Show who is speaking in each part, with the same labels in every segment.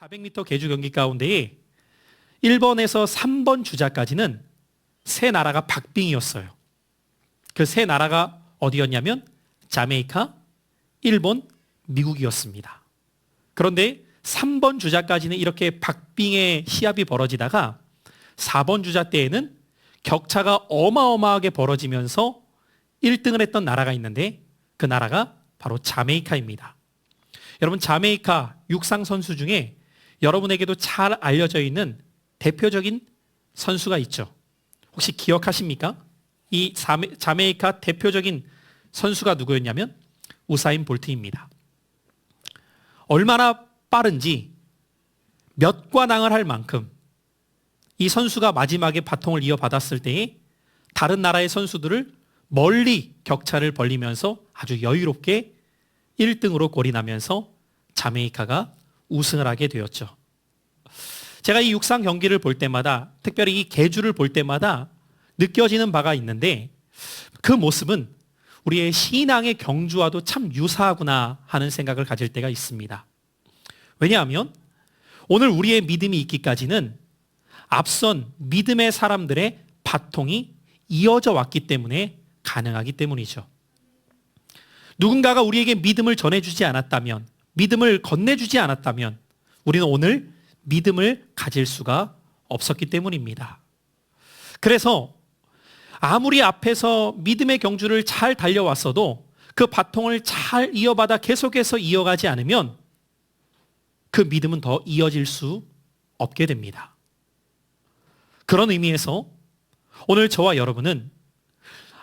Speaker 1: 400m 계주 경기 가운데에 1번에서 3번 주자까지는 세 나라가 박빙이었어요. 그 세 나라가 어디였냐면 자메이카, 일본, 미국이었습니다. 그런데 3번 주자까지는 이렇게 박빙의 시합이 벌어지다가 4번 주자 때에는 격차가 어마어마하게 벌어지면서 1등을 했던 나라가 있는데 그 나라가 바로 자메이카입니다. 여러분, 자메이카 육상 선수 중에 여러분에게도 잘 알려져 있는 대표적인 선수가 있죠. 혹시 기억하십니까? 이 자메이카 대표적인 선수가 누구였냐면 우사인 볼트입니다. 얼마나 빠른지 몇 관왕을 할 만큼 이 선수가 마지막에 바통을 이어받았을 때에 다른 나라의 선수들을 멀리 격차를 벌리면서 아주 여유롭게 1등으로 골이 나면서 자메이카가 우승을 하게 되었죠. 제가 이 육상 경기를 볼 때마다, 특별히 이 계주를 볼 때마다 느껴지는 바가 있는데 그 모습은 우리의 신앙의 경주와도 참 유사하구나 하는 생각을 가질 때가 있습니다. 왜냐하면 오늘 우리의 믿음이 있기까지는 앞선 믿음의 사람들의 바통이 이어져 왔기 때문에 가능하기 때문이죠. 누군가가 우리에게 믿음을 전해주지 않았다면, 믿음을 건네주지 않았다면 우리는 오늘 믿음을 가질 수가 없었기 때문입니다. 그래서 아무리 앞에서 믿음의 경주를 잘 달려왔어도 그 바통을 잘 이어받아 계속해서 이어가지 않으면 그 믿음은 더 이어질 수 없게 됩니다. 그런 의미에서 오늘 저와 여러분은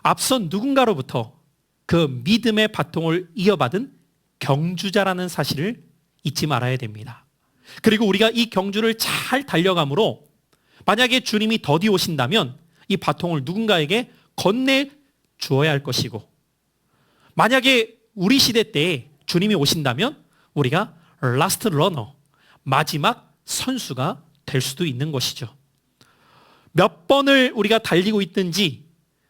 Speaker 1: 앞선 누군가로부터 그 믿음의 바통을 이어받은 경주자라는 사실을 잊지 말아야 됩니다. 그리고 우리가 이 경주를 잘 달려감으로 만약에 주님이 더디 오신다면 이 바통을 누군가에게 건네 주어야 할 것이고, 만약에 우리 시대 때에 주님이 오신다면 우리가 라스트 러너, 마지막 선수가 될 수도 있는 것이죠. 몇 번을 우리가 달리고 있든지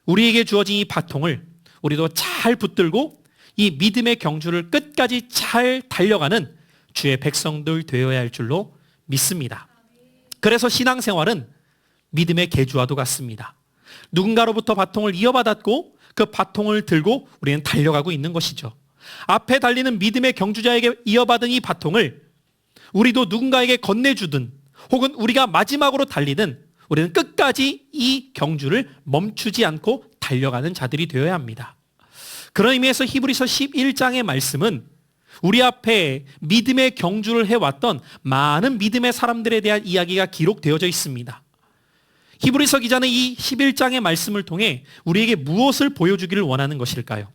Speaker 1: 우리에게 주어진 이 바통을 우리도 잘 붙들고 이 믿음의 경주를 끝까지 잘 달려가는 주의 백성들 되어야 할 줄로 믿습니다. 그래서 신앙생활은 믿음의 계주와도 같습니다. 누군가로부터 바통을 이어받았고 그 바통을 들고 우리는 달려가고 있는 것이죠. 앞에 달리는 믿음의 경주자에게 이어받은 이 바통을 우리도 누군가에게 건네주든 혹은 우리가 마지막으로 달리든 우리는 끝까지 이 경주를 멈추지 않고 달려가는 자들이 되어야 합니다. 그런 의미에서 히브리서 11장의 말씀은 우리 앞에 믿음의 경주를 해왔던 많은 믿음의 사람들에 대한 이야기가 기록되어져 있습니다. 히브리서 기자는 이 11장의 말씀을 통해 우리에게 무엇을 보여주기를 원하는 것일까요?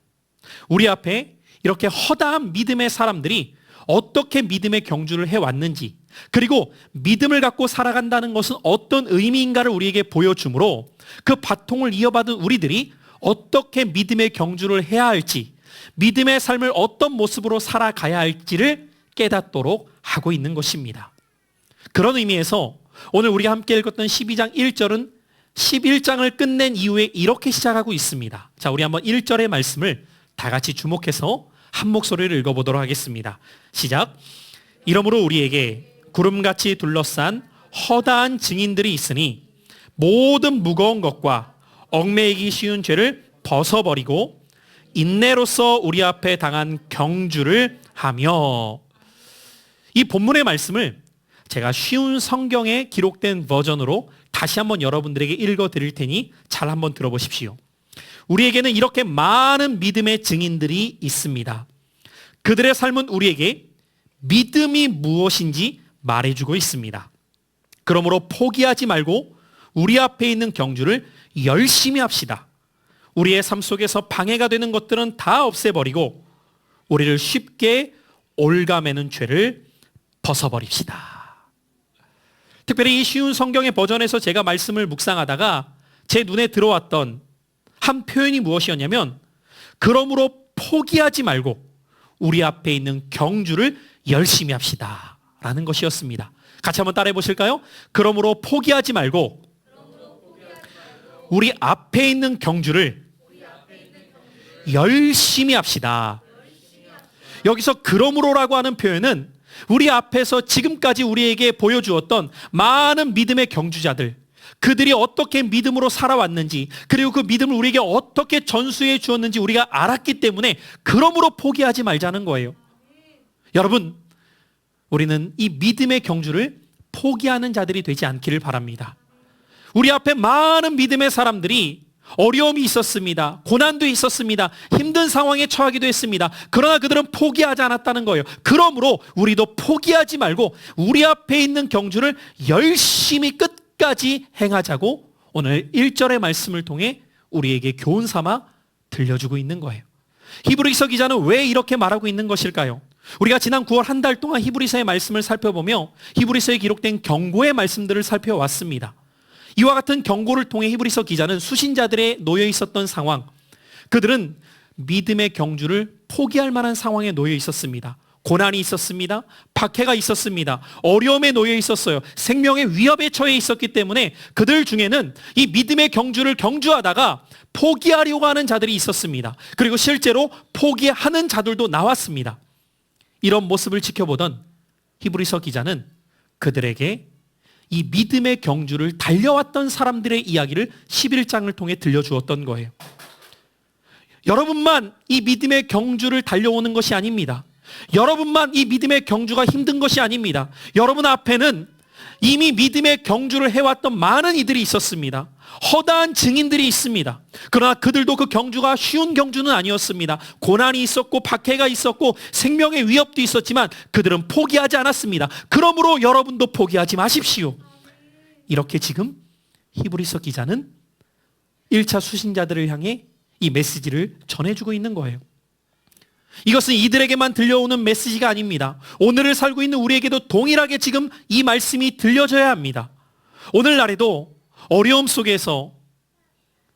Speaker 1: 우리 앞에 이렇게 허다한 믿음의 사람들이 어떻게 믿음의 경주를 해왔는지, 그리고 믿음을 갖고 살아간다는 것은 어떤 의미인가를 우리에게 보여주므로 그 바통을 이어받은 우리들이 어떻게 믿음의 경주를 해야 할지, 믿음의 삶을 어떤 모습으로 살아가야 할지를 깨닫도록 하고 있는 것입니다. 그런 의미에서 오늘 우리가 함께 읽었던 12장 1절은 11장을 끝낸 이후에 이렇게 시작하고 있습니다. 자, 우리 한번 1절의 말씀을 다 같이 주목해서 한 목소리를 읽어보도록 하겠습니다. 시작. 이러므로 우리에게 구름같이 둘러싼 허다한 증인들이 있으니 모든 무거운 것과 얽매이기 쉬운 죄를 벗어버리고 인내로서 우리 앞에 당한 경주를 하며. 이 본문의 말씀을 제가 쉬운 성경에 기록된 버전으로 다시 한번 여러분들에게 읽어드릴 테니 잘 한번 들어보십시오. 우리에게는 이렇게 많은 믿음의 증인들이 있습니다. 그들의 삶은 우리에게 믿음이 무엇인지 말해주고 있습니다. 그러므로 포기하지 말고 우리 앞에 있는 경주를 열심히 합시다. 우리의 삶 속에서 방해가 되는 것들은 다 없애버리고 우리를 쉽게 올가매는 죄를 벗어버립시다. 특별히 이 쉬운 성경의 버전에서 제가 말씀을 묵상하다가 제 눈에 들어왔던 한 표현이 무엇이었냐면, 그러므로 포기하지 말고 우리 앞에 있는 경주를 열심히 합시다 라는 것이었습니다. 같이 한번 따라해 보실까요? 그러므로 포기하지 말고 우리 앞에 있는 경주를 열심히 합시다. 여기서 그러므로라고 하는 표현은 우리 앞에서 지금까지 우리에게 보여주었던 많은 믿음의 경주자들, 그들이 어떻게 믿음으로 살아왔는지, 그리고 그 믿음을 우리에게 어떻게 전수해 주었는지 우리가 알았기 때문에 그러므로 포기하지 말자는 거예요. 여러분, 우리는 이 믿음의 경주를 포기하는 자들이 되지 않기를 바랍니다. 우리 앞에 많은 믿음의 사람들이 어려움이 있었습니다. 고난도 있었습니다. 힘든 상황에 처하기도 했습니다. 그러나 그들은 포기하지 않았다는 거예요. 그러므로 우리도 포기하지 말고 우리 앞에 있는 경주를 열심히 끝까지 행하자고 오늘 1절의 말씀을 통해 우리에게 교훈 삼아 들려주고 있는 거예요. 히브리서 기자는 왜 이렇게 말하고 있는 것일까요? 우리가 지난 9월 한 달 동안 히브리서의 말씀을 살펴보며 히브리서에 기록된 경고의 말씀들을 살펴왔습니다. 이와 같은 경고를 통해 히브리서 기자는 수신자들에 놓여 있었던 상황, 그들은 믿음의 경주를 포기할 만한 상황에 놓여 있었습니다. 고난이 있었습니다. 박해가 있었습니다. 어려움에 놓여 있었어요. 생명의 위협에 처해 있었기 때문에 그들 중에는 이 믿음의 경주를 경주하다가 포기하려고 하는 자들이 있었습니다. 그리고 실제로 포기하는 자들도 나왔습니다. 이런 모습을 지켜보던 히브리서 기자는 그들에게 이 믿음의 경주를 달려왔던 사람들의 이야기를 11장을 통해 들려주었던 거예요. 여러분만 이 믿음의 경주를 달려오는 것이 아닙니다. 여러분만 이 믿음의 경주가 힘든 것이 아닙니다. 여러분 앞에는 이미 믿음의 경주를 해왔던 많은 이들이 있었습니다. 허다한 증인들이 있습니다. 그러나 그들도 그 경주가 쉬운 경주는 아니었습니다. 고난이 있었고 박해가 있었고 생명의 위협도 있었지만 그들은 포기하지 않았습니다. 그러므로 여러분도 포기하지 마십시오. 이렇게 지금 히브리서 기자는 1차 수신자들을 향해 이 메시지를 전해주고 있는 거예요. 이것은 이들에게만 들려오는 메시지가 아닙니다. 오늘을 살고 있는 우리에게도 동일하게 지금 이 말씀이 들려져야 합니다. 오늘날에도 어려움 속에서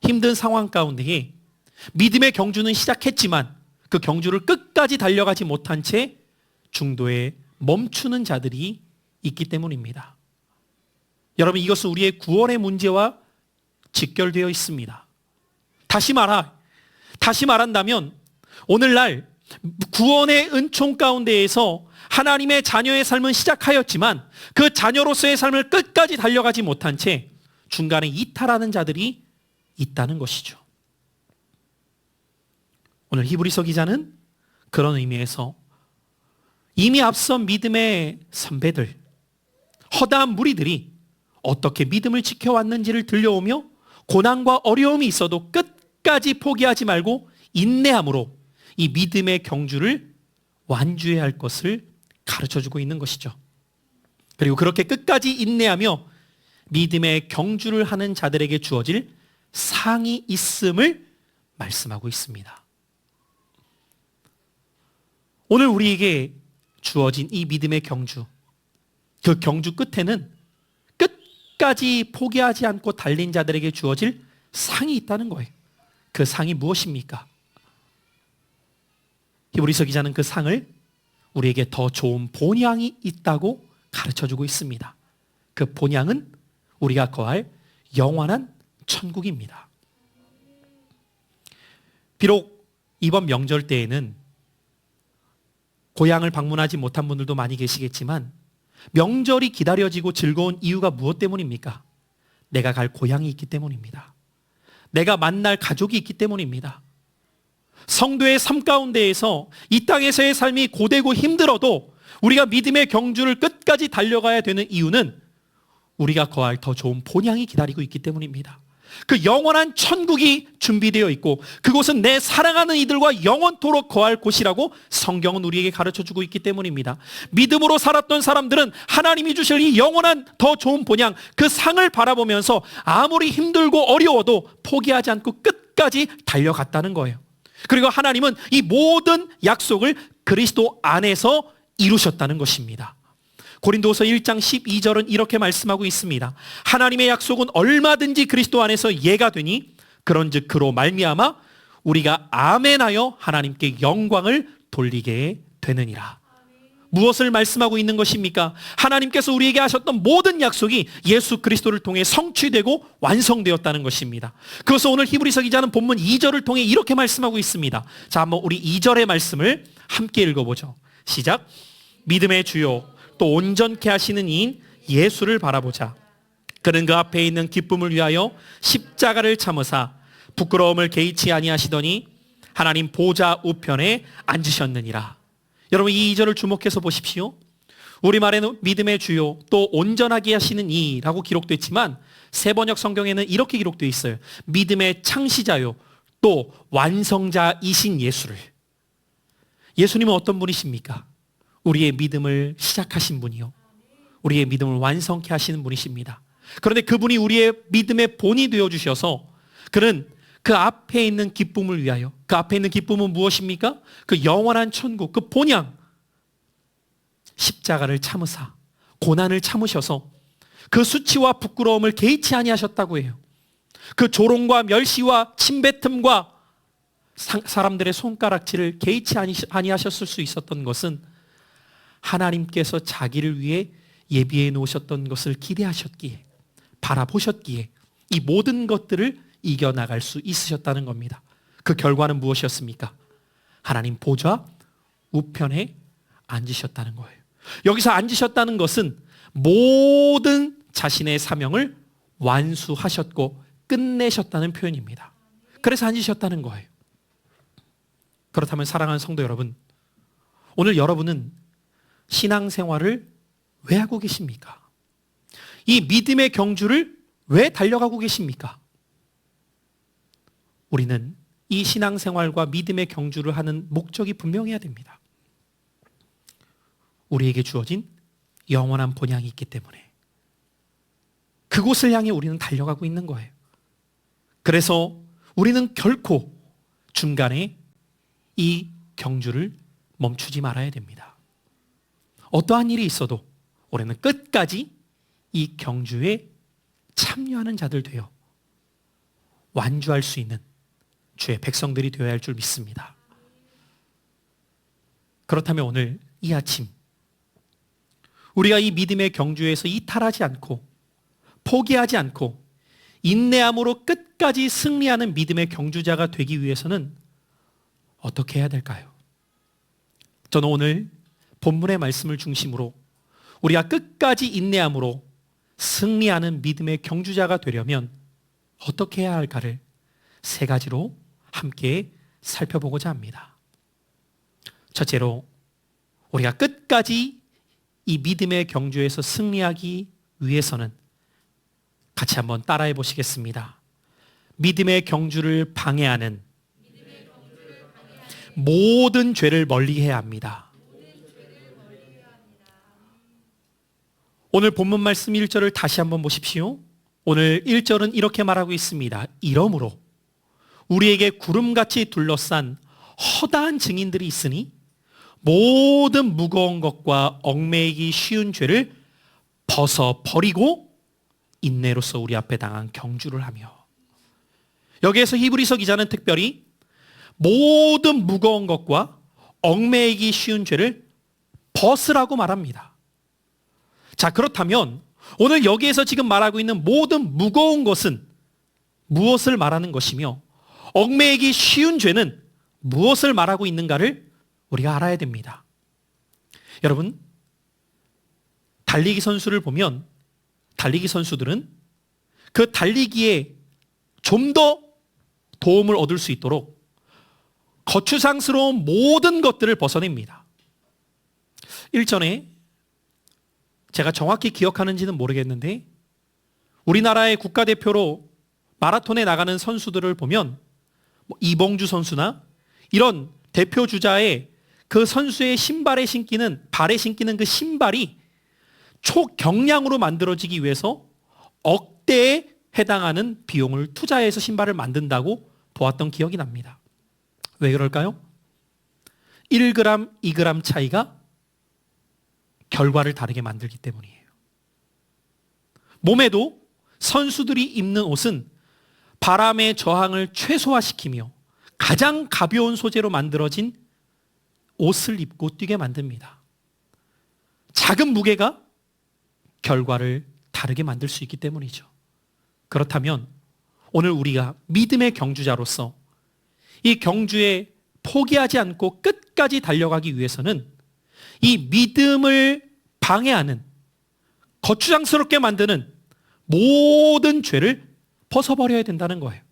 Speaker 1: 힘든 상황 가운데에 믿음의 경주는 시작했지만 그 경주를 끝까지 달려가지 못한 채 중도에 멈추는 자들이 있기 때문입니다. 여러분, 이것은 우리의 구원의 문제와 직결되어 있습니다. 다시 말한다면 오늘날 구원의 은총 가운데에서 하나님의 자녀의 삶은 시작하였지만 그 자녀로서의 삶을 끝까지 달려가지 못한 채 중간에 이탈하는 자들이 있다는 것이죠. 오늘 히브리서 기자는 그런 의미에서 이미 앞선 믿음의 선배들, 허다한 무리들이 어떻게 믿음을 지켜왔는지를 들려오며 고난과 어려움이 있어도 끝까지 포기하지 말고 인내함으로 이 믿음의 경주를 완주해야 할 것을 가르쳐주고 있는 것이죠. 그리고 그렇게 끝까지 인내하며 믿음의 경주를 하는 자들에게 주어질 상이 있음을 말씀하고 있습니다. 오늘 우리에게 주어진 이 믿음의 경주, 그 경주 끝에는 끝까지 포기하지 않고 달린 자들에게 주어질 상이 있다는 거예요. 그 상이 무엇입니까? 히브리서 기자는 그 상을 우리에게 더 좋은 본향이 있다고 가르쳐주고 있습니다. 그 본향은 우리가 거할 영원한 천국입니다. 비록 이번 명절 때에는 고향을 방문하지 못한 분들도 많이 계시겠지만 명절이 기다려지고 즐거운 이유가 무엇 때문입니까? 내가 갈 고향이 있기 때문입니다. 내가 만날 가족이 있기 때문입니다. 성도의 삶 가운데에서 이 땅에서의 삶이 고되고 힘들어도 우리가 믿음의 경주를 끝까지 달려가야 되는 이유는 우리가 거할 더 좋은 본향이 기다리고 있기 때문입니다. 그 영원한 천국이 준비되어 있고 그곳은 내 사랑하는 이들과 영원토록 거할 곳이라고 성경은 우리에게 가르쳐주고 있기 때문입니다. 믿음으로 살았던 사람들은 하나님이 주실 이 영원한 더 좋은 본향, 그 상을 바라보면서 아무리 힘들고 어려워도 포기하지 않고 끝까지 달려갔다는 거예요. 그리고 하나님은 이 모든 약속을 그리스도 안에서 이루셨다는 것입니다. 고린도서 1장 12절은 이렇게 말씀하고 있습니다. 하나님의 약속은 얼마든지 그리스도 안에서 예가 되니 그런즉 그로 말미암아 우리가 아멘하여 하나님께 영광을 돌리게 되느니라. 무엇을 말씀하고 있는 것입니까? 하나님께서 우리에게 하셨던 모든 약속이 예수 그리스도를 통해 성취되고 완성되었다는 것입니다. 그래서 오늘 히브리서 기자는 본문 2절을 통해 이렇게 말씀하고 있습니다. 자, 한번 우리 2절의 말씀을 함께 읽어보죠. 시작. 믿음의 주요 또 온전케 하시는 이인 예수를 바라보자. 그는 그 앞에 있는 기쁨을 위하여 십자가를 참으사 부끄러움을 개의치 아니하시더니 하나님 보좌 우편에 앉으셨느니라. 여러분 이 2절을 주목해서 보십시오. 우리말에는 믿음의 주요 또 온전하게 하시는 이라고 기록됐지만 세번역 성경에는 이렇게 기록되어 있어요. 믿음의 창시자요 또 완성자이신 예수를. 예수님은 어떤 분이십니까? 우리의 믿음을 시작하신 분이요 우리의 믿음을 완성케 하시는 분이십니다. 그런데 그분이 우리의 믿음의 본이 되어주셔서 그는 그 앞에 있는 기쁨을 위하여, 그 앞에 있는 기쁨은 무엇입니까? 그 영원한 천국, 그 본향, 십자가를 참으사 고난을 참으셔서 그 수치와 부끄러움을 개의치 아니하셨다고 해요. 그 조롱과 멸시와 침뱉음과 사람들의 손가락질을 개의치 아니하셨을 수 있었던 것은 하나님께서 자기를 위해 예비해 놓으셨던 것을 기대하셨기에, 바라보셨기에 이 모든 것들을 이겨나갈 수 있으셨다는 겁니다. 그 결과는 무엇이었습니까? 하나님 보좌 우편에 앉으셨다는 거예요. 여기서 앉으셨다는 것은 모든 자신의 사명을 완수하셨고 끝내셨다는 표현입니다. 그래서 앉으셨다는 거예요. 그렇다면 사랑하는 성도 여러분, 오늘 여러분은 신앙생활을 왜 하고 계십니까? 이 믿음의 경주를 왜 달려가고 계십니까? 우리는 이 신앙생활과 믿음의 경주를 하는 목적이 분명해야 됩니다. 우리에게 주어진 영원한 본향이 있기 때문에 그곳을 향해 우리는 달려가고 있는 거예요. 그래서 우리는 결코 중간에 이 경주를 멈추지 말아야 됩니다. 어떠한 일이 있어도 우리는 끝까지 이 경주에 참여하는 자들 되어 완주할 수 있는 주의 백성들이 되어야 할 줄 믿습니다. 그렇다면 오늘 이 아침 우리가 이 믿음의 경주에서 이탈하지 않고 포기하지 않고 인내함으로 끝까지 승리하는 믿음의 경주자가 되기 위해서는 어떻게 해야 될까요? 저는 오늘 본문의 말씀을 중심으로 우리가 끝까지 인내함으로 승리하는 믿음의 경주자가 되려면 어떻게 해야 할까를 세 가지로 함께 살펴보고자 합니다. 첫째로 우리가 끝까지 이 믿음의 경주에서 승리하기 위해서는 같이 한번 따라해 보시겠습니다. 믿음의 경주를 방해하는 모든 죄를 멀리해야 합니다. 오늘 본문 말씀 1절을 다시 한번 보십시오. 오늘 1절은 이렇게 말하고 있습니다. 이러므로 우리에게 구름같이 둘러싼 허다한 증인들이 있으니 모든 무거운 것과 얽매이기 쉬운 죄를 벗어버리고 인내로서 우리 앞에 당한 경주를 하며. 여기에서 히브리서 기자는 특별히 모든 무거운 것과 얽매이기 쉬운 죄를 벗으라고 말합니다. 자, 그렇다면 오늘 여기에서 지금 말하고 있는 모든 무거운 것은 무엇을 말하는 것이며 얽매이기 쉬운 죄는 무엇을 말하고 있는가를 우리가 알아야 됩니다. 여러분, 달리기 선수를 보면 달리기 선수들은 그 달리기에 좀 더 도움을 얻을 수 있도록 거추장스러운 모든 것들을 벗어냅니다. 일전에 제가 정확히 기억하는지는 모르겠는데 우리나라의 국가대표로 마라톤에 나가는 선수들을 보면 이봉주 선수나 이런 대표 주자의 그 선수의 발에 신기는 그 신발이 초경량으로 만들어지기 위해서 억대에 해당하는 비용을 투자해서 신발을 만든다고 보았던 기억이 납니다. 왜 그럴까요? 1g, 2g 차이가 결과를 다르게 만들기 때문이에요. 몸에도 선수들이 입는 옷은 바람의 저항을 최소화시키며 가장 가벼운 소재로 만들어진 옷을 입고 뛰게 만듭니다. 작은 무게가 결과를 다르게 만들 수 있기 때문이죠. 그렇다면 오늘 우리가 믿음의 경주자로서 이 경주에 포기하지 않고 끝까지 달려가기 위해서는 이 믿음을 방해하는, 거추장스럽게 만드는 모든 죄를 벗어버려야 된다는 거예요.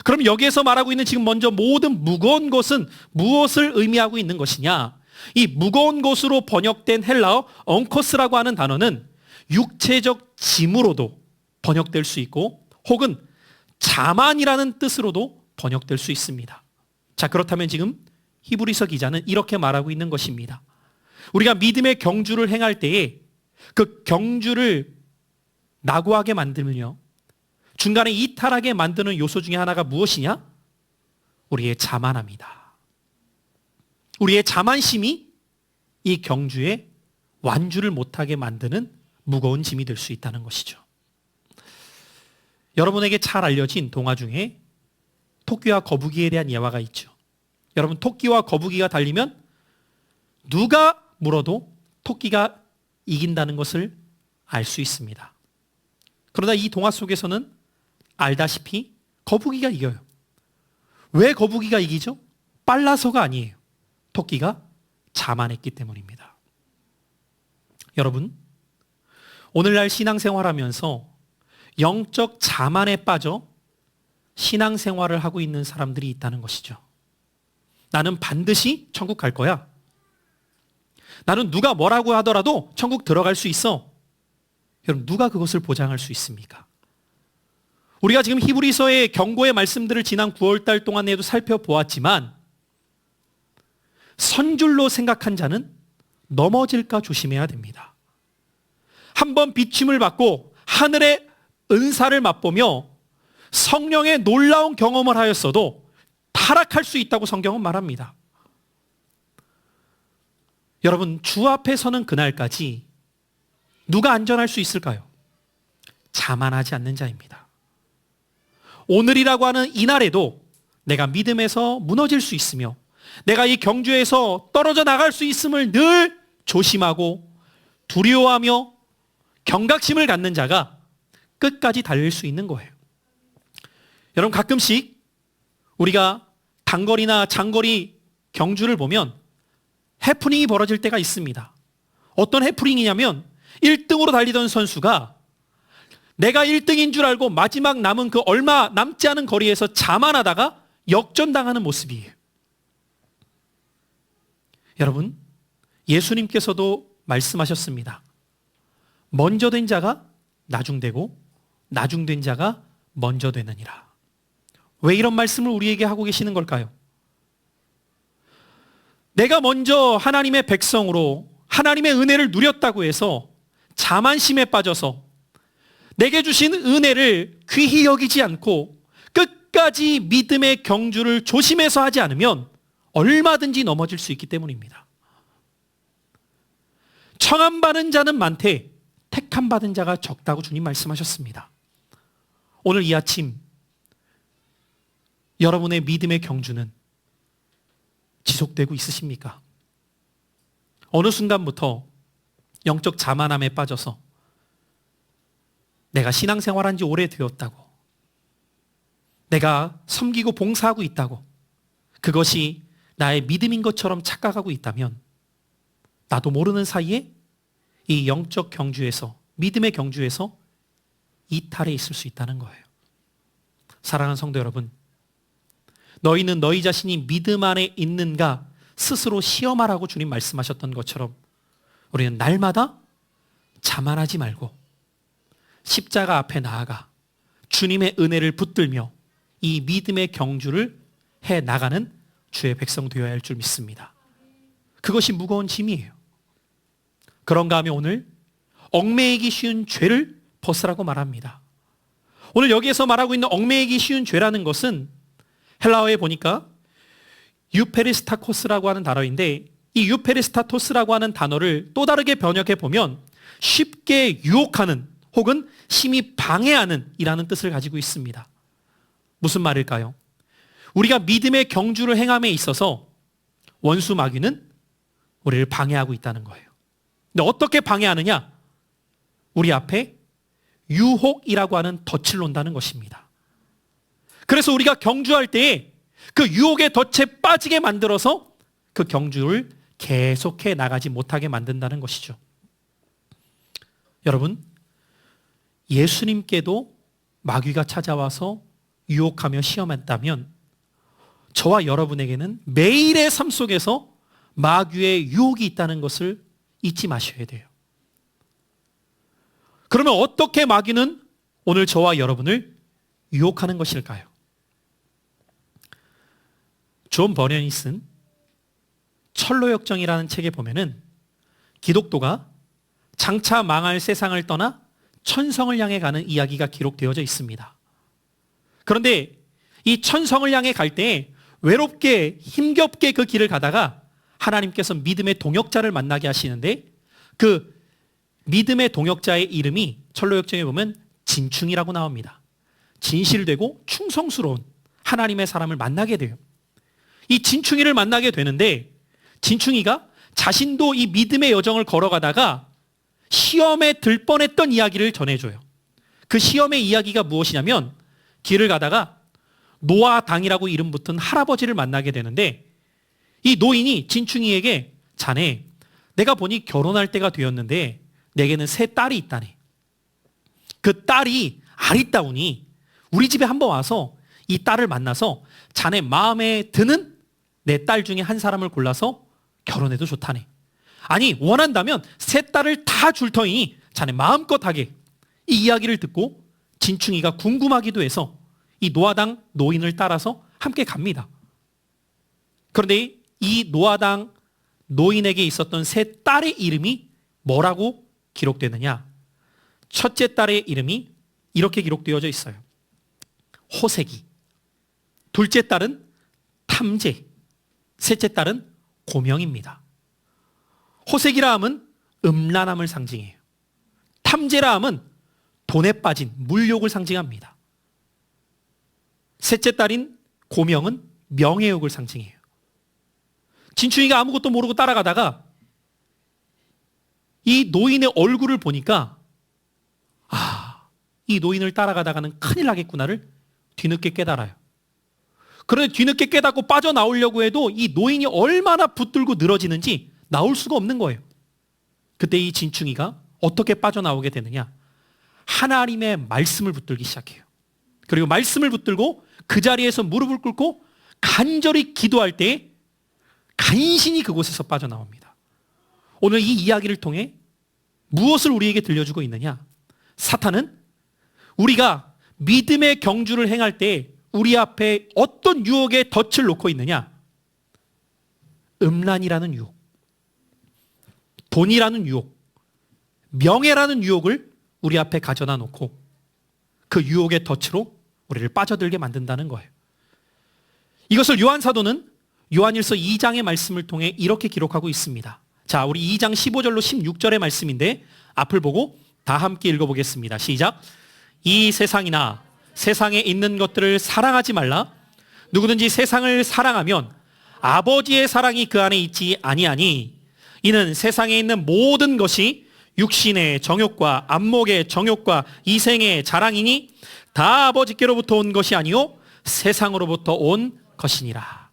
Speaker 1: 그럼 여기에서 말하고 있는 지금 먼저 모든 무거운 것은 무엇을 의미하고 있는 것이냐? 이 무거운 것으로 번역된 헬라어 엉코스라고 하는 단어는 육체적 짐으로도 번역될 수 있고 혹은 자만이라는 뜻으로도 번역될 수 있습니다. 자, 그렇다면 지금 히브리서 기자는 이렇게 말하고 있는 것입니다. 우리가 믿음의 경주를 행할 때에 그 경주를 낙오하게 만들면요, 중간에 이탈하게 만드는 요소 중에 하나가 무엇이냐? 우리의 자만함이다. 우리의 자만심이 이 경주에 완주를 못하게 만드는 무거운 짐이 될 수 있다는 것이죠. 여러분에게 잘 알려진 동화 중에 토끼와 거북이에 대한 예화가 있죠. 여러분, 토끼와 거북이가 달리면 누가 물어도 토끼가 이긴다는 것을 알 수 있습니다. 그러나 이 동화 속에서는 알다시피 거북이가 이겨요. 왜 거북이가 이기죠? 빨라서가 아니에요. 토끼가 자만했기 때문입니다. 여러분, 오늘날 신앙생활하면서 영적 자만에 빠져 신앙생활을 하고 있는 사람들이 있다는 것이죠. 나는 반드시 천국 갈 거야. 나는 누가 뭐라고 하더라도 천국 들어갈 수 있어. 여러분, 누가 그것을 보장할 수 있습니까? 우리가 지금 히브리서의 경고의 말씀들을 지난 9월달 동안에도 살펴보았지만 선줄로 생각한 자는 넘어질까 조심해야 됩니다. 한번 비침을 받고 하늘의 은사를 맛보며 성령의 놀라운 경험을 하였어도 타락할 수 있다고 성경은 말합니다. 여러분, 주 앞에 서는 그날까지 누가 안전할 수 있을까요? 자만하지 않는 자입니다. 오늘이라고 하는 이날에도 내가 믿음에서 무너질 수 있으며 내가 이 경주에서 떨어져 나갈 수 있음을 늘 조심하고 두려워하며 경각심을 갖는 자가 끝까지 달릴 수 있는 거예요. 여러분, 가끔씩 우리가 단거리나 장거리 경주를 보면 해프닝이 벌어질 때가 있습니다. 어떤 해프닝이냐면 1등으로 달리던 선수가 내가 1등인 줄 알고 마지막 남은 그 얼마 남지 않은 거리에서 자만하다가 역전당하는 모습이에요. 여러분, 예수님께서도 말씀하셨습니다. 먼저 된 자가 나중되고 나중된 자가 먼저 되느니라. 왜 이런 말씀을 우리에게 하고 계시는 걸까요? 내가 먼저 하나님의 백성으로 하나님의 은혜를 누렸다고 해서 자만심에 빠져서 내게 주신 은혜를 귀히 여기지 않고 끝까지 믿음의 경주를 조심해서 하지 않으면 얼마든지 넘어질 수 있기 때문입니다. 청함받은 자는 많되 택함받은 자가 적다고 주님 말씀하셨습니다. 오늘 이 아침 여러분의 믿음의 경주는 지속되고 있으십니까? 어느 순간부터 영적 자만함에 빠져서 내가 신앙생활한 지 오래되었다고, 내가 섬기고 봉사하고 있다고, 그것이 나의 믿음인 것처럼 착각하고 있다면 나도 모르는 사이에 이 영적 경주에서, 믿음의 경주에서 이탈해 있을 수 있다는 거예요. 사랑하는 성도 여러분, 너희는 너희 자신이 믿음 안에 있는가 스스로 시험하라고 주님 말씀하셨던 것처럼 우리는 날마다 자만하지 말고 십자가 앞에 나아가 주님의 은혜를 붙들며 이 믿음의 경주를 해 나가는 주의 백성 되어야 할 줄 믿습니다. 그것이 무거운 짐이에요. 그런가 하면 오늘 얽매이기 쉬운 죄를 벗으라고 말합니다. 오늘 여기에서 말하고 있는 얽매이기 쉬운 죄라는 것은 헬라어에 보니까 유페리스타코스라고 하는 단어인데, 이 유페리스타토스라고 하는 단어를 또 다르게 번역해 보면 쉽게 유혹하는 혹은 심히 방해하는 이라는 뜻을 가지고 있습니다. 무슨 말일까요? 우리가 믿음의 경주를 행함에 있어서 원수 마귀는 우리를 방해하고 있다는 거예요. 근데 어떻게 방해하느냐? 우리 앞에 유혹이라고 하는 덫을 놓는다는 것입니다. 그래서 우리가 경주할 때에 그 유혹의 덫에 빠지게 만들어서 그 경주를 계속해 나가지 못하게 만든다는 것이죠. 여러분, 예수님께도 마귀가 찾아와서 유혹하며 시험했다면 저와 여러분에게는 매일의 삶 속에서 마귀의 유혹이 있다는 것을 잊지 마셔야 돼요. 그러면 어떻게 마귀는 오늘 저와 여러분을 유혹하는 것일까요? 존 버년이 쓴 철로역정이라는 책에 보면은 기독도가 장차 망할 세상을 떠나 천성을 향해 가는 이야기가 기록되어져 있습니다. 그런데 이 천성을 향해 갈 때 외롭게 힘겹게 그 길을 가다가 하나님께서 믿음의 동역자를 만나게 하시는데 그 믿음의 동역자의 이름이 철로역정에 보면 진충이라고 나옵니다. 진실되고 충성스러운 하나님의 사람을 만나게 돼요. 이 진충이를 만나게 되는데 진충이가 자신도 이 믿음의 여정을 걸어가다가 시험에 들 뻔했던 이야기를 전해줘요. 그 시험의 이야기가 무엇이냐면 길을 가다가 노아당이라고 이름 붙은 할아버지를 만나게 되는데 이 노인이 진충이에게 자네, 내가 보니 결혼할 때가 되었는데 내게는 세 딸이 있다네. 그 딸이 아리따우니 우리 집에 한번 와서 이 딸을 만나서 자네 마음에 드는 내 딸 중에 한 사람을 골라서 결혼해도 좋다네. 아니 원한다면 세 딸을 다 줄 터이니 자네 마음껏 하게. 이 이야기를 듣고 진충이가 궁금하기도 해서 이 노아당 노인을 따라서 함께 갑니다. 그런데 이 노아당 노인에게 있었던 세 딸의 이름이 뭐라고 기록되느냐? 첫째 딸의 이름이 이렇게 기록되어져 있어요. 호색이. 둘째 딸은 탐재. 셋째 딸은 고명입니다. 호색이라 함은 음란함을 상징해요. 탐재라 함은 돈에 빠진 물욕을 상징합니다. 셋째 딸인 고명은 명예욕을 상징해요. 진충이가 아무것도 모르고 따라가다가 이 노인의 얼굴을 보니까 이 노인을 따라가다가는 큰일 나겠구나를 뒤늦게 깨달아요. 그런데 뒤늦게 깨닫고 빠져나오려고 해도 이 노인이 얼마나 붙들고 늘어지는지 나올 수가 없는 거예요. 그때 이 진충이가 어떻게 빠져나오게 되느냐? 하나님의 말씀을 붙들기 시작해요. 그리고 말씀을 붙들고 그 자리에서 무릎을 꿇고 간절히 기도할 때 간신히 그곳에서 빠져나옵니다. 오늘 이 이야기를 통해 무엇을 우리에게 들려주고 있느냐? 사탄은 우리가 믿음의 경주를 행할 때 우리 앞에 어떤 유혹의 덫을 놓고 있느냐? 음란이라는 유혹, 돈이라는 유혹, 명예라는 유혹을 우리 앞에 가져다 놓고 그 유혹의 덫으로 우리를 빠져들게 만든다는 거예요. 이것을 요한 사도는 요한일서 2장의 말씀을 통해 이렇게 기록하고 있습니다. 자, 우리 2장 15절로 16절의 말씀인데 앞을 보고 다 함께 읽어보겠습니다. 시작. 이 세상이나 세상에 있는 것들을 사랑하지 말라. 누구든지 세상을 사랑하면 아버지의 사랑이 그 안에 있지 아니하니 이는 세상에 있는 모든 것이 육신의 정욕과 안목의 정욕과 이생의 자랑이니 다 아버지께로부터 온 것이 아니요 세상으로부터 온 것이니라.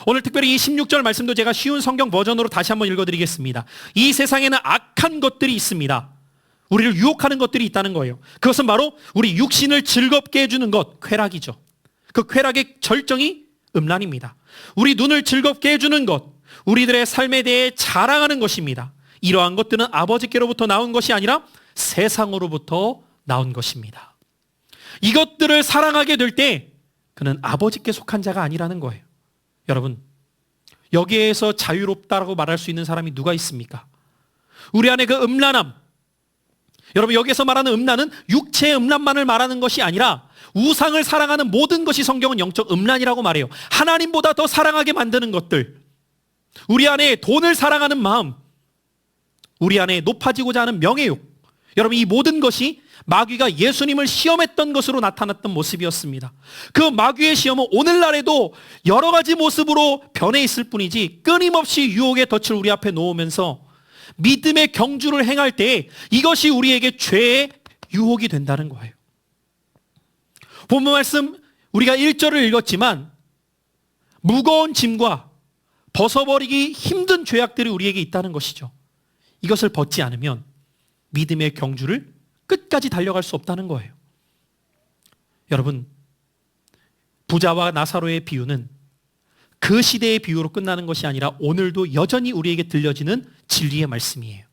Speaker 1: 오늘 특별히 이 16절 말씀도 제가 쉬운 성경 버전으로 다시 한번 읽어드리겠습니다. 이 세상에는 악한 것들이 있습니다. 우리를 유혹하는 것들이 있다는 거예요. 그것은 바로 우리 육신을 즐겁게 해주는 것, 쾌락이죠. 그 쾌락의 절정이 음란입니다. 우리 눈을 즐겁게 해주는 것, 우리들의 삶에 대해 자랑하는 것입니다. 이러한 것들은 아버지께로부터 나온 것이 아니라 세상으로부터 나온 것입니다. 이것들을 사랑하게 될 때 그는 아버지께 속한 자가 아니라는 거예요. 여러분, 여기에서 자유롭다라고 말할 수 있는 사람이 누가 있습니까? 우리 안에 그 음란함, 여러분 여기에서 말하는 음란은 육체의 음란만을 말하는 것이 아니라 우상을 사랑하는 모든 것이 성경은 영적 음란이라고 말해요. 하나님보다 더 사랑하게 만드는 것들, 우리 안에 돈을 사랑하는 마음, 우리 안에 높아지고자 하는 명예욕, 여러분 이 모든 것이 마귀가 예수님을 시험했던 것으로 나타났던 모습이었습니다. 그 마귀의 시험은 오늘날에도 여러 가지 모습으로 변해 있을 뿐이지 끊임없이 유혹의 덫을 우리 앞에 놓으면서 믿음의 경주를 행할 때 이것이 우리에게 죄의 유혹이 된다는 거예요. 본문 말씀 우리가 1절을 읽었지만 무거운 짐과 벗어버리기 힘든 죄악들이 우리에게 있다는 것이죠. 이것을 벗지 않으면 믿음의 경주를 끝까지 달려갈 수 없다는 거예요. 여러분, 부자와 나사로의 비유는 그 시대의 비유로 끝나는 것이 아니라 오늘도 여전히 우리에게 들려지는 진리의 말씀이에요.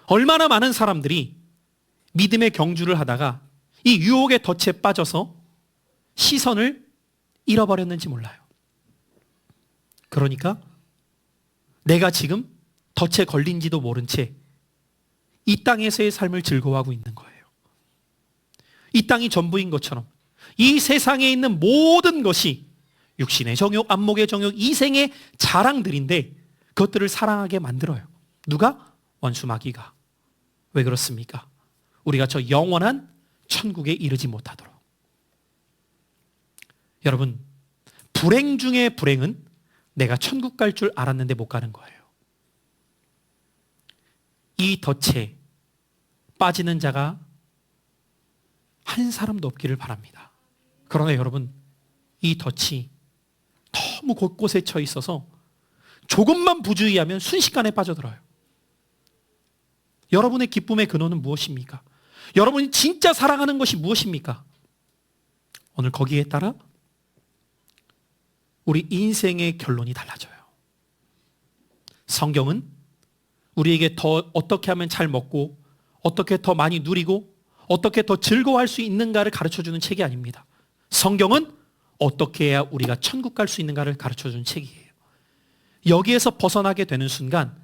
Speaker 1: 얼마나 많은 사람들이 믿음의 경주를 하다가 이 유혹의 덫에 빠져서 시선을 잃어버렸는지 몰라요. 그러니까 내가 지금 덫에 걸린지도 모른 채 이 땅에서의 삶을 즐거워하고 있는 거예요. 이 땅이 전부인 것처럼 이 세상에 있는 모든 것이 육신의 정욕, 안목의 정욕, 이생의 자랑들인데 그것들을 사랑하게 만들어요. 누가? 원수 마귀가. 왜 그렇습니까? 우리가 저 영원한 천국에 이르지 못하도록. 여러분, 불행 중에 불행은 내가 천국 갈 줄 알았는데 못 가는 거예요. 이 덫에 빠지는 자가 한 사람도 없기를 바랍니다. 그러나 여러분, 이 덫이 너무 곳곳에 처 있어서 조금만 부주의하면 순식간에 빠져들어요. 여러분의 기쁨의 근원은 무엇입니까? 여러분이 진짜 사랑하는 것이 무엇입니까? 오늘 거기에 따라 우리 인생의 결론이 달라져요. 성경은 우리에게 더 어떻게 하면 잘 먹고 어떻게 더 많이 누리고 어떻게 더 즐거워할 수 있는가를 가르쳐주는 책이 아닙니다. 성경은 어떻게 해야 우리가 천국 갈 수 있는가를 가르쳐주는 책이에요. 여기에서 벗어나게 되는 순간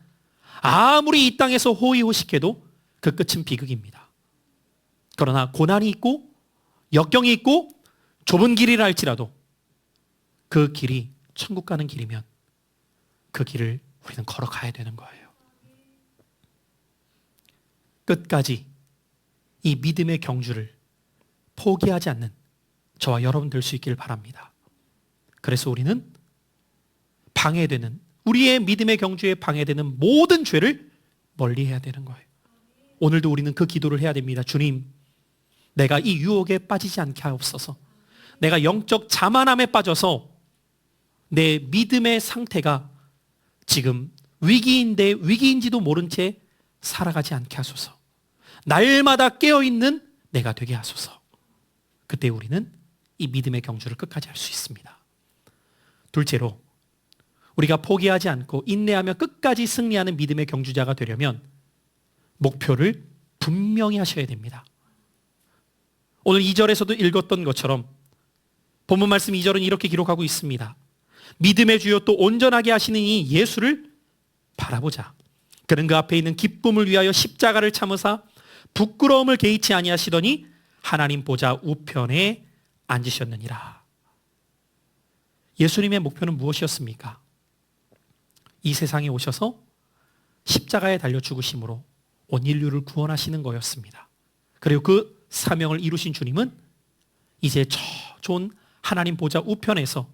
Speaker 1: 아무리 이 땅에서 호의호식해도 그 끝은 비극입니다. 그러나 고난이 있고 역경이 있고 좁은 길이라 할지라도 그 길이 천국 가는 길이면 그 길을 우리는 걸어가야 되는 거예요. 끝까지 이 믿음의 경주를 포기하지 않는 저와 여러분 될 수 있기를 바랍니다. 그래서 우리는 방해되는, 우리의 믿음의 경주에 방해되는 모든 죄를 멀리해야 되는 거예요. 오늘도 우리는 그 기도를 해야 됩니다. 주님, 내가 이 유혹에 빠지지 않게 하옵소서. 내가 영적 자만함에 빠져서 내 믿음의 상태가 지금 위기인데 위기인지도 모른 채 살아가지 않게 하소서. 날마다 깨어있는 내가 되게 하소서. 그때 우리는 이 믿음의 경주를 끝까지 할 수 있습니다. 둘째로, 우리가 포기하지 않고 인내하며 끝까지 승리하는 믿음의 경주자가 되려면 목표를 분명히 하셔야 됩니다. 오늘 2절에서도 읽었던 것처럼 본문 말씀 2절은 이렇게 기록하고 있습니다. 믿음의 주요 또 온전하게 하시는 이 예수를 바라보자. 그는 그 앞에 있는 기쁨을 위하여 십자가를 참으사 부끄러움을 개의치 아니하시더니 하나님 보좌 우편에 앉으셨느니라. 예수님의 목표는 무엇이었습니까? 이 세상에 오셔서 십자가에 달려 죽으심으로 온 인류를 구원하시는 거였습니다. 그리고 그 사명을 이루신 주님은 이제 저 좋은 하나님 보좌 우편에서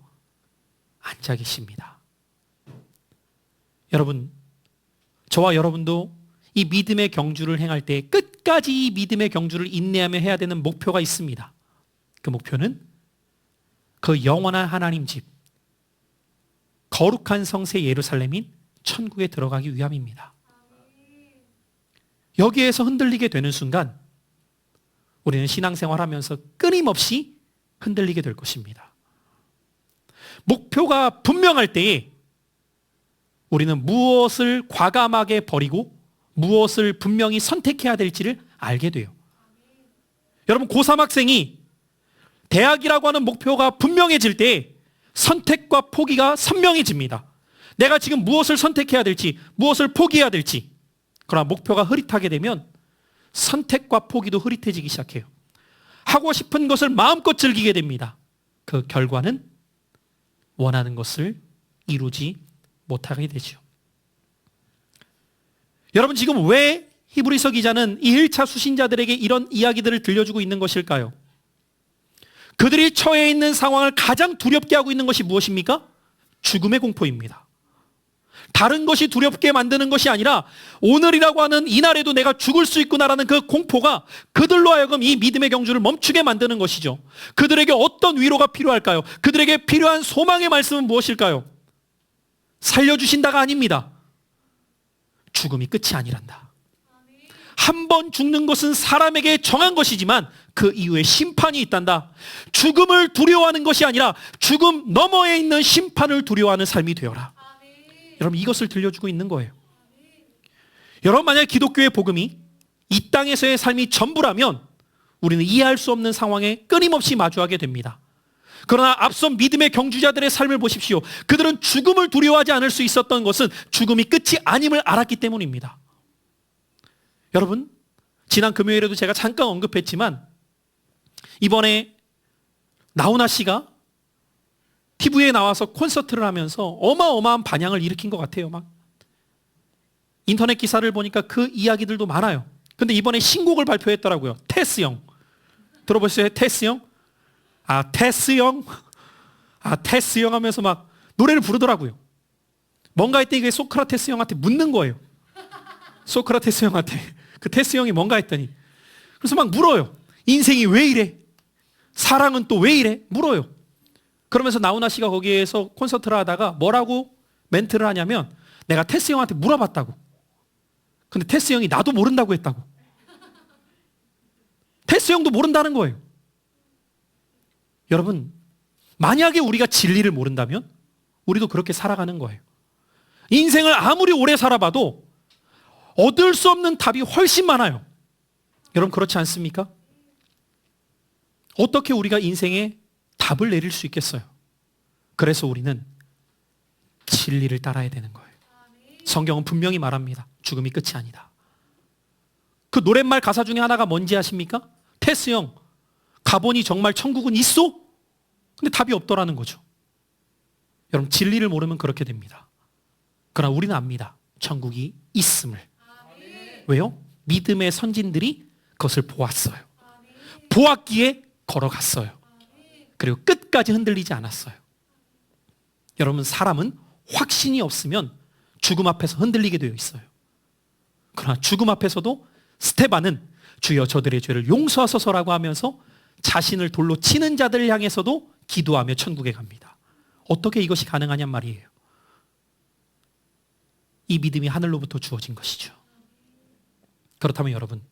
Speaker 1: 앉아 계십니다. 여러분, 저와 여러분도 이 믿음의 경주를 행할 때 끝까지 이 믿음의 경주를 인내하며 해야 되는 목표가 있습니다. 그 목표는 그 영원한 하나님 집, 거룩한 성세 예루살렘인 천국에 들어가기 위함입니다. 여기에서 흔들리게 되는 순간 우리는 신앙생활하면서 끊임없이 흔들리게 될 것입니다. 목표가 분명할 때에 우리는 무엇을 과감하게 버리고 무엇을 분명히 선택해야 될지를 알게 돼요. 여러분, 고3 학생이 대학이라고 하는 목표가 분명해질 때 선택과 포기가 선명해집니다. 내가 지금 무엇을 선택해야 될지, 무엇을 포기해야 될지. 그러나 목표가 흐릿하게 되면 선택과 포기도 흐릿해지기 시작해요. 하고 싶은 것을 마음껏 즐기게 됩니다. 그 결과는 원하는 것을 이루지 못하게 되죠. 여러분, 지금 왜 히브리서 기자는 이 1차 수신자들에게 이런 이야기들을 들려주고 있는 것일까요? 그들이 처해 있는 상황을 가장 두렵게 하고 있는 것이 무엇입니까? 죽음의 공포입니다. 다른 것이 두렵게 만드는 것이 아니라 오늘이라고 하는 이날에도 내가 죽을 수 있구나라는 그 공포가 그들로 하여금 이 믿음의 경주를 멈추게 만드는 것이죠. 그들에게 어떤 위로가 필요할까요? 그들에게 필요한 소망의 말씀은 무엇일까요? 살려주신다가 아닙니다. 죽음이 끝이 아니란다. 한 번 죽는 것은 사람에게 정한 것이지만 그 이후에 심판이 있단다. 죽음을 두려워하는 것이 아니라 죽음 너머에 있는 심판을 두려워하는 삶이 되어라. 여러분, 이것을 들려주고 있는 거예요. 여러분, 만약 기독교의 복음이 이 땅에서의 삶이 전부라면 우리는 이해할 수 없는 상황에 끊임없이 마주하게 됩니다. 그러나 앞선 믿음의 경주자들의 삶을 보십시오. 그들은 죽음을 두려워하지 않을 수 있었던 것은 죽음이 끝이 아님을 알았기 때문입니다. 여러분, 지난 금요일에도 제가 잠깐 언급했지만 이번에 나훈아 씨가 TV에 나와서 콘서트를 하면서 어마어마한 반향을 일으킨 것 같아요. 막 인터넷 기사를 보니까 그 이야기들도 많아요. 근데 이번에 신곡을 발표했더라고요. 테스 형. 들어보셨어요? 테스 형? 테스 형? 테스 형 하면서 막 노래를 부르더라고요. 뭔가 했더니 이게 소크라테스 형한테 묻는 거예요. 소크라테스 형한테. 그 테스 형이 뭔가 했더니. 그래서 막 물어요. 인생이 왜 이래? 사랑은 또 왜 이래? 물어요. 그러면서 나훈아 씨가 거기에서 콘서트를 하다가 뭐라고 멘트를 하냐면 내가 테스 형한테 물어봤다고. 근데 테스 형이 나도 모른다고 했다고. 테스 형도 모른다는 거예요. 여러분, 만약에 우리가 진리를 모른다면 우리도 그렇게 살아가는 거예요. 인생을 아무리 오래 살아봐도 얻을 수 없는 답이 훨씬 많아요. 여러분, 그렇지 않습니까? 어떻게 우리가 인생에 답을 내릴 수 있겠어요? 그래서 우리는 진리를 따라야 되는 거예요. 성경은 분명히 말합니다. 죽음이 끝이 아니다. 그 노랫말 가사 중에 하나가 뭔지 아십니까? 테스 형, 가보니 정말 천국은 있어? 근데 답이 없더라는 거죠. 여러분, 진리를 모르면 그렇게 됩니다. 그러나 우리는 압니다. 천국이 있음을. 왜요? 믿음의 선진들이 그것을 보았어요. 보았기에 걸어갔어요. 그리고 끝까지 흔들리지 않았어요. 여러분, 사람은 확신이 없으면 죽음 앞에서 흔들리게 되어 있어요. 그러나 죽음 앞에서도 스테반은 주여 저들의 죄를 용서하소서라고 하면서 자신을 돌로 치는 자들을 향해서도 기도하며 천국에 갑니다. 어떻게 이것이 가능하냔 말이에요. 이 믿음이 하늘로부터 주어진 것이죠. 그렇다면 여러분,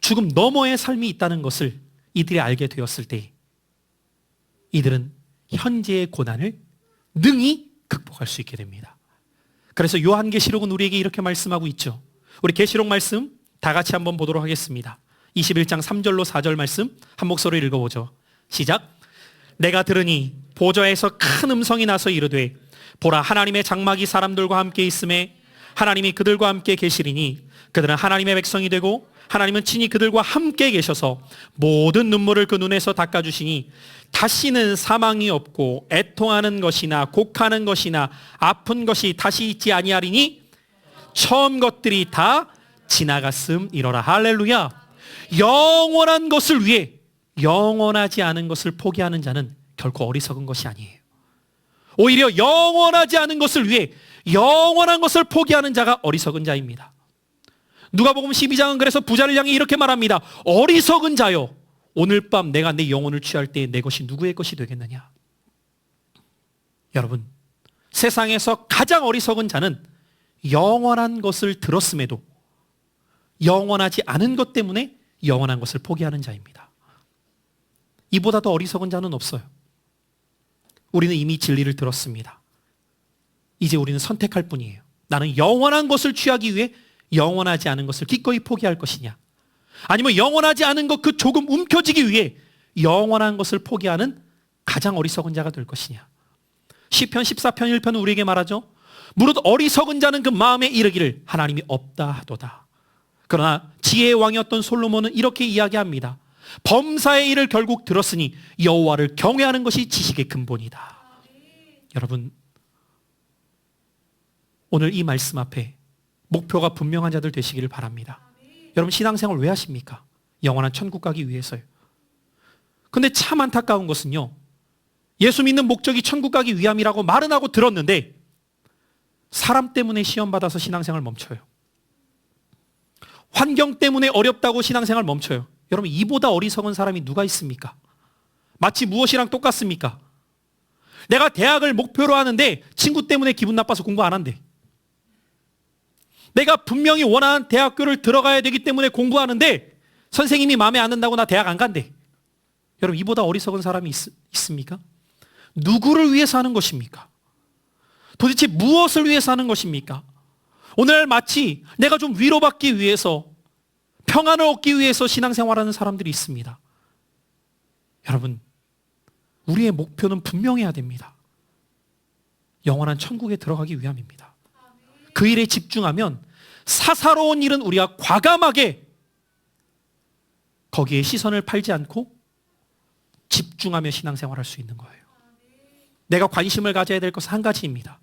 Speaker 1: 죽음 너머의 삶이 있다는 것을 이들이 알게 되었을 때 이들은 현재의 고난을 능히 극복할 수 있게 됩니다. 그래서 요한계시록은 우리에게 이렇게 말씀하고 있죠. 우리 계시록 말씀 다 같이 한번 보도록 하겠습니다. 21장 3절로 4절 말씀 한 목소리로 읽어보죠. 시작. 내가 들으니 보좌에서 큰 음성이 나서 이르되 보라, 하나님의 장막이 사람들과 함께 있음에 하나님이 그들과 함께 계시리니 그들은 하나님의 백성이 되고 하나님은 친히 그들과 함께 계셔서 모든 눈물을 그 눈에서 닦아주시니 다시는 사망이 없고 애통하는 것이나 곡하는 것이나 아픈 것이 다시 있지 아니하리니 처음 것들이 다 지나갔음이로라. 할렐루야. 영원한 것을 위해 영원하지 않은 것을 포기하는 자는 결코 어리석은 것이 아니에요. 오히려 영원하지 않은 것을 위해 영원한 것을 포기하는 자가 어리석은 자입니다. 누가복음 12장은 그래서 부자를 향해 이렇게 말합니다. 어리석은 자여, 오늘 밤 내가 내 영혼을 취할 때에 내 것이 누구의 것이 되겠느냐. 여러분, 세상에서 가장 어리석은 자는 영원한 것을 들었음에도 영원하지 않은 것 때문에 영원한 것을 포기하는 자입니다. 이보다 더 어리석은 자는 없어요. 우리는 이미 진리를 들었습니다. 이제 우리는 선택할 뿐이에요. 나는 영원한 것을 취하기 위해 영원하지 않은 것을 기꺼이 포기할 것이냐, 아니면 영원하지 않은 것 그 조금 움켜쥐기 위해 영원한 것을 포기하는 가장 어리석은 자가 될 것이냐. 시편 14편 1편은 우리에게 말하죠. 무릇 어리석은 자는 그 마음에 이르기를 하나님이 없다 하도다. 그러나 지혜의 왕이었던 솔로몬은 이렇게 이야기합니다. 범사의 일을 결국 들었으니 여호와를 경외하는 것이 지식의 근본이다. 여러분, 오늘 이 말씀 앞에 목표가 분명한 자들 되시기를 바랍니다. 여러분, 신앙생활 왜 하십니까? 영원한 천국 가기 위해서요. 근데 참 안타까운 것은요, 예수 믿는 목적이 천국 가기 위함이라고 말은 하고 들었는데 사람 때문에 시험 받아서 신앙생활 멈춰요. 환경 때문에 어렵다고 신앙생활 멈춰요. 여러분, 이보다 어리석은 사람이 누가 있습니까? 마치 무엇이랑 똑같습니까? 내가 대학을 목표로 하는데 친구 때문에 기분 나빠서 공부 안 한대. 내가 분명히 원하는 대학교를 들어가야 되기 때문에 공부하는데 선생님이 마음에 안 든다고 나 대학 안 간대. 여러분, 이보다 어리석은 사람이 있습니까? 누구를 위해서 하는 것입니까? 도대체 무엇을 위해서 하는 것입니까? 오늘날 마치 내가 좀 위로받기 위해서, 평안을 얻기 위해서 신앙생활하는 사람들이 있습니다. 여러분, 우리의 목표는 분명해야 됩니다. 영원한 천국에 들어가기 위함입니다. 그 일에 집중하면 사사로운 일은 우리가 과감하게 거기에 시선을 팔지 않고 집중하며 신앙생활할 수 있는 거예요. 내가 관심을 가져야 될 것은 한 가지입니다.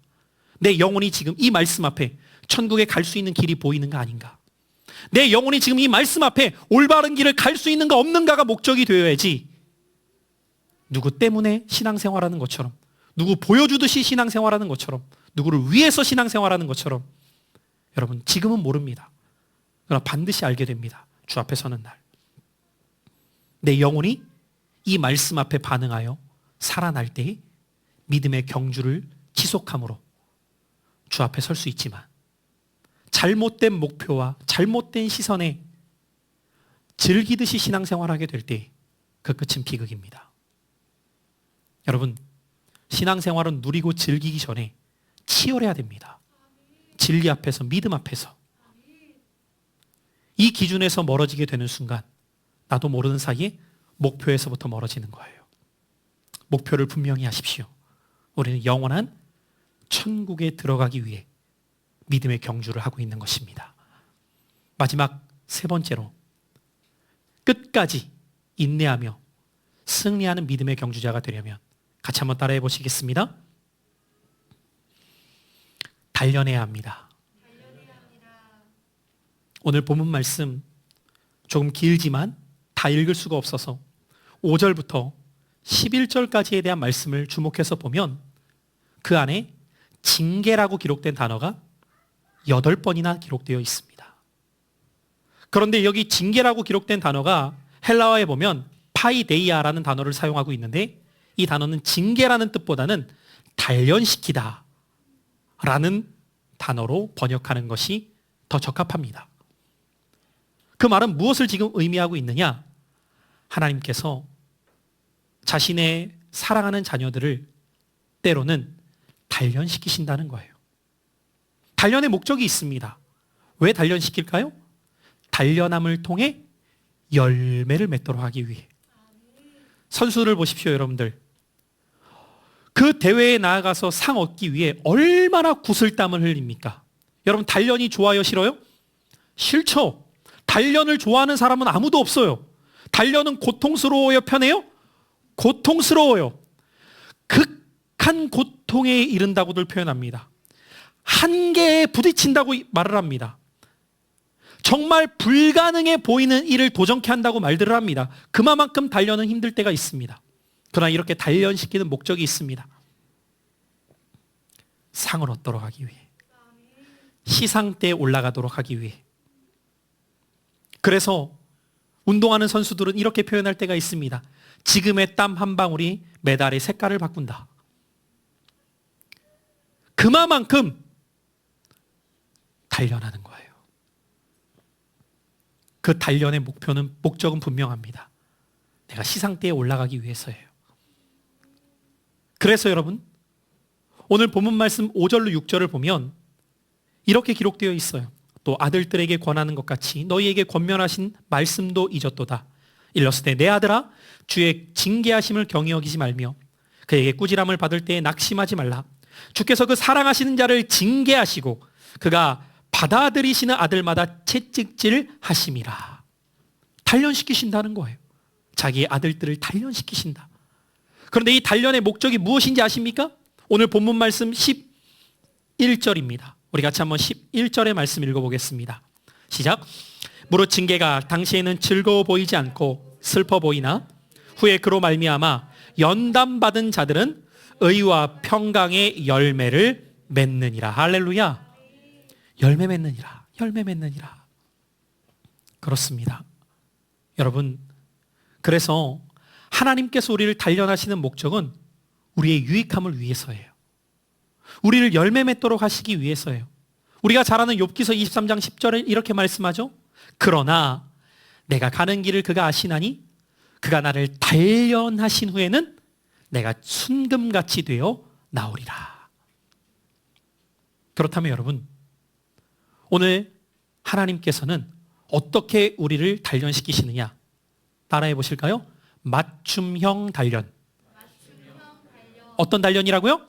Speaker 1: 내 영혼이 지금 이 말씀 앞에 천국에 갈 수 있는 길이 보이는가 아닌가. 내 영혼이 지금 이 말씀 앞에 올바른 길을 갈 수 있는가 없는가가 목적이 되어야지, 누구 때문에 신앙생활하는 것처럼, 누구 보여주듯이 신앙생활하는 것처럼, 누구를 위해서 신앙생활하는 것처럼, 여러분 지금은 모릅니다. 그러나 반드시 알게 됩니다. 주 앞에 서는 날 내 영혼이 이 말씀 앞에 반응하여 살아날 때에 믿음의 경주를 지속함으로 주 앞에 설 수 있지만, 잘못된 목표와 잘못된 시선에 즐기듯이 신앙생활하게 될 때 그 끝은 비극입니다. 여러분, 신앙생활은 누리고 즐기기 전에 치열해야 됩니다. 진리 앞에서, 믿음 앞에서. 이 기준에서 멀어지게 되는 순간 나도 모르는 사이에 목표에서부터 멀어지는 거예요. 목표를 분명히 하십시오. 우리는 영원한 천국에 들어가기 위해 믿음의 경주를 하고 있는 것입니다. 마지막 세 번째로, 끝까지 인내하며 승리하는 믿음의 경주자가 되려면 같이 한번 따라해 보시겠습니다. 단련해야 합니다. 오늘 본문 말씀 조금 길지만 다 읽을 수가 없어서 5절부터 11절까지에 대한 말씀을 주목해서 보면 그 안에 징계라고 기록된 단어가 8번이나 기록되어 있습니다. 그런데 여기 징계라고 기록된 단어가 헬라어에 보면 파이데이아라는 단어를 사용하고 있는데, 이 단어는 징계라는 뜻보다는 단련시키다 라는 단어로 번역하는 것이 더 적합합니다. 그 말은 무엇을 지금 의미하고 있느냐? 하나님께서 자신의 사랑하는 자녀들을 때로는 단련시키신다는 거예요. 단련의 목적이 있습니다. 왜 단련시킬까요? 단련함을 통해 열매를 맺도록 하기 위해. 선수를 보십시오, 여러분들. 그 대회에 나아가서 상 얻기 위해 얼마나 구슬땀을 흘립니까? 여러분, 단련이 좋아요, 싫어요? 싫죠. 단련을 좋아하는 사람은 아무도 없어요. 단련은 고통스러워요, 편해요? 고통스러워요. 극한 고통에 이른다고들 표현합니다. 한계에 부딪힌다고 말을 합니다. 정말 불가능해 보이는 일을 도전케 한다고 말들을 합니다. 그만큼 단련은 힘들 때가 있습니다. 그러나 이렇게 단련시키는 목적이 있습니다. 상을 얻도록 하기 위해, 시상대에 올라가도록 하기 위해. 그래서 운동하는 선수들은 이렇게 표현할 때가 있습니다. 지금의 땀 한 방울이 메달의 색깔을 바꾼다. 그만큼 단련하는 거예요. 그 단련의 목적은 분명합니다. 내가 시상대에 올라가기 위해서예요. 그래서 여러분, 오늘 본문 말씀 5절로 6절을 보면 이렇게 기록되어 있어요. 또 아들들에게 권하는 것 같이 너희에게 권면하신 말씀도 잊었도다. 일렀으되 내 아들아, 주의 징계하심을 경히 여기지 말며 그에게 꾸지람을 받을 때에 낙심하지 말라. 주께서 그 사랑하시는 자를 징계하시고 그가 받아들이시는 아들마다 채찍질 하심이라. 단련시키신다는 거예요. 자기의 아들들을 단련시키신다. 그런데 이 단련의 목적이 무엇인지 아십니까? 오늘 본문 말씀 11절입니다. 우리 같이 한번 11절의 말씀 읽어보겠습니다. 시작. 무릇 징계가 당시에는 즐거워 보이지 않고 슬퍼 보이나 후에 그로 말미암아 연단받은 자들은 의와 평강의 열매를 맺느니라. 할렐루야. 열매 맺느니라. 열매 맺느니라. 그렇습니다. 여러분, 그래서 하나님께서 우리를 단련하시는 목적은 우리의 유익함을 위해서예요. 우리를 열매 맺도록 하시기 위해서예요. 우리가 잘 아는 욥기서 23장 10절에 이렇게 말씀하죠. 그러나 내가 가는 길을 그가 아시나니 그가 나를 단련하신 후에는 내가 순금같이 되어 나오리라. 그렇다면 여러분, 오늘 하나님께서는 어떻게 우리를 단련시키시느냐? 따라해 보실까요? 맞춤형 단련. 어떤 단련이라고요?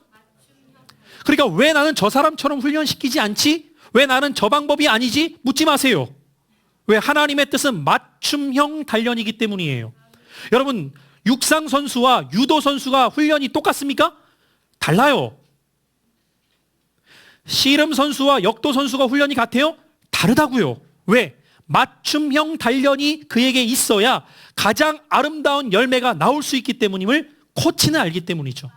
Speaker 1: 그러니까 왜 나는 저 사람처럼 훈련시키지 않지? 왜 나는 저 방법이 아니지? 묻지 마세요. 왜? 하나님의 뜻은 맞춤형 단련이기 때문이에요. 여러분, 육상 선수와 유도 선수가 훈련이 똑같습니까? 달라요. 씨름 선수와 역도 선수가 훈련이 같아요? 다르다고요. 왜? 맞춤형 단련이 그에게 있어야 가장 아름다운 열매가 나올 수 있기 때문임을 코치는 알기 때문이죠.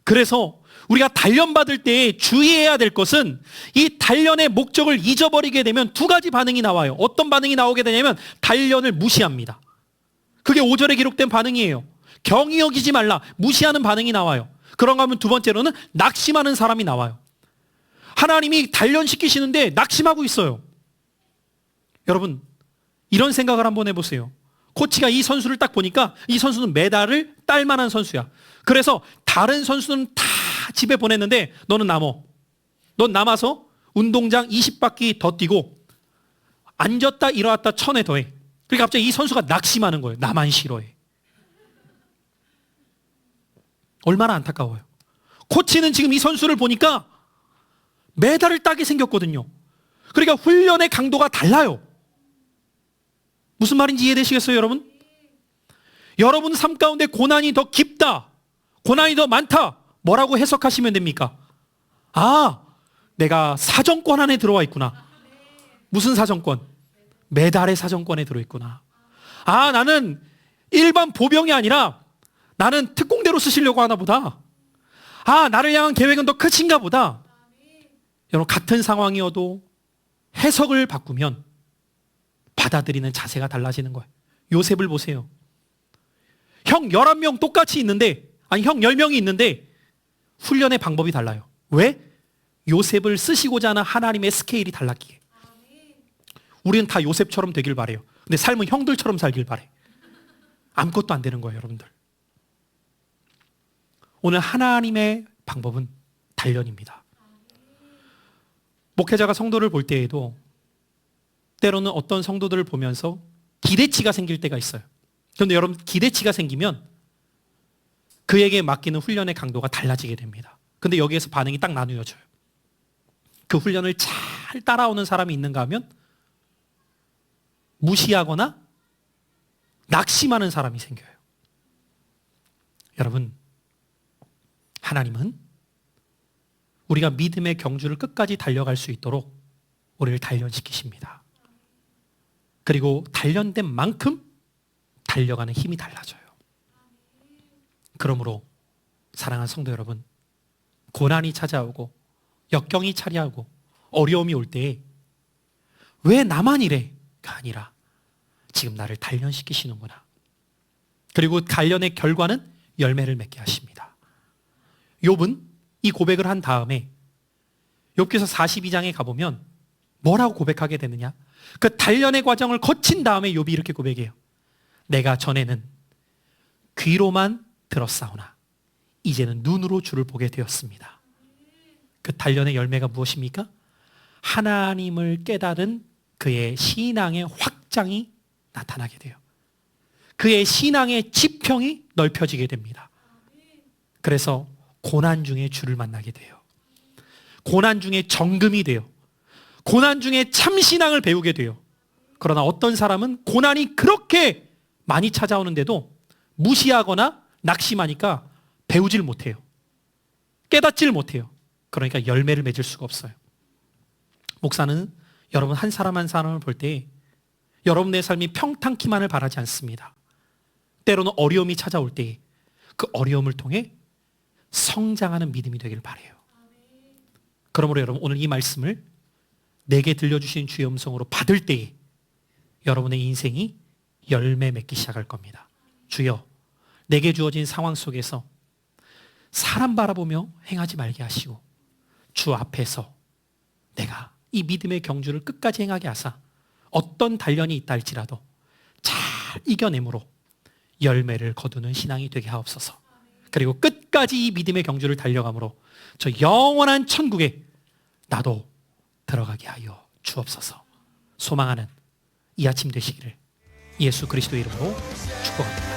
Speaker 1: 그래서 우리가 단련받을 때 주의해야 될 것은 이 단련의 목적을 잊어버리게 되면 두 가지 반응이 나와요. 어떤 반응이 나오게 되냐면 단련을 무시합니다. 그게 5절에 기록된 반응이에요. 경히 여기지 말라. 무시하는 반응이 나와요. 그런가 하면 두 번째로는 낙심하는 사람이 나와요. 하나님이 단련시키시는데 낙심하고 있어요. 여러분, 이런 생각을 한번 해보세요. 코치가 이 선수를 딱 보니까 이 선수는 메달을 딸 만한 선수야. 그래서 다른 선수는 다 집에 보냈는데 너는 남어. 넌 남아서 운동장 20바퀴 더 뛰고 앉았다 일어났다 1000회 더해. 그러니까 갑자기 이 선수가 낙심하는 거예요. 나만 싫어해. 얼마나 안타까워요. 코치는 지금 이 선수를 보니까 메달을 따게 생겼거든요. 그러니까 훈련의 강도가 달라요. 무슨 말인지 이해되시겠어요, 여러분? 여러분 삶 가운데 고난이 더 깊다, 고난이 더 많다, 뭐라고 해석하시면 됩니까? 아, 내가 사정권 안에 들어와 있구나. 무슨 사정권? 메달의 사정권에 들어있구나. 아, 나는 일반 보병이 아니라 나는 특공대로 쓰시려고 하나 보다. 아, 나를 향한 계획은 더 크신가 보다. 여러분, 같은 상황이어도 해석을 바꾸면 받아들이는 자세가 달라지는 거예요. 요셉을 보세요. 형 11명 똑같이 있는데, 아니 형 10명이 있는데 훈련의 방법이 달라요. 왜? 요셉을 쓰시고자 하는 하나님의 스케일이 달랐기에. 우리는 다 요셉처럼 되길 바래요. 근데 삶은 형들처럼 살길 바래. 아무것도 안 되는 거예요, 여러분들. 오늘 하나님의 방법은 단련입니다. 목회자가 성도를 볼 때에도 때로는 어떤 성도들을 보면서 기대치가 생길 때가 있어요. 그런데 여러분, 기대치가 생기면 그에게 맡기는 훈련의 강도가 달라지게 됩니다. 근데 여기에서 반응이 딱 나누어져요. 그 훈련을 잘 따라오는 사람이 있는가 하면 무시하거나 낙심하는 사람이 생겨요. 여러분, 하나님은 우리가 믿음의 경주를 끝까지 달려갈 수 있도록 우리를 단련시키십니다. 그리고 단련된 만큼 달려가는 힘이 달라져요. 그러므로 사랑하는 성도 여러분, 고난이 찾아오고 역경이 차례하고 어려움이 올 때에 왜 나만 이래가 아니라 지금 나를 단련시키시는구나. 그리고 단련의 결과는 열매를 맺게 하십니다. 욥은 이 고백을 한 다음에 욥기서 42장에 가보면 뭐라고 고백하게 되느냐? 그 단련의 과정을 거친 다음에 욥이 이렇게 고백해요. 내가 전에는 귀로만 들었사오나 이제는 눈으로 주를 보게 되었습니다. 그 단련의 열매가 무엇입니까? 하나님을 깨달은 그의 신앙의 확장이 나타나게 돼요. 그의 신앙의 지평이 넓혀지게 됩니다. 그래서 고난 중에 주를 만나게 돼요. 고난 중에 정금이 돼요. 고난 중에 참신앙을 배우게 돼요. 그러나 어떤 사람은 고난이 그렇게 많이 찾아오는데도 무시하거나 낙심하니까 배우질 못해요. 깨닫질 못해요. 그러니까 열매를 맺을 수가 없어요. 목사는 여러분 한 사람 한 사람을 볼 때 여러분의 삶이 평탄키만을 바라지 않습니다. 때로는 어려움이 찾아올 때 그 어려움을 통해 성장하는 믿음이 되길 바라요. 그러므로 여러분 오늘 이 말씀을 내게 들려주신 주의 음성으로 받을 때에 여러분의 인생이 열매 맺기 시작할 겁니다. 주여, 내게 주어진 상황 속에서 사람 바라보며 행하지 말게 하시고 주 앞에서 내가 이 믿음의 경주를 끝까지 행하게 하사 어떤 단련이 있다 할지라도 잘 이겨내므로 열매를 거두는 신앙이 되게 하옵소서. 그리고 끝까지 이 믿음의 경주를 달려감으로 저 영원한 천국에 나도 들어가게 하여 주옵소서. 소망하는 이 아침 되시기를 예수 그리스도의 이름으로 축복합니다.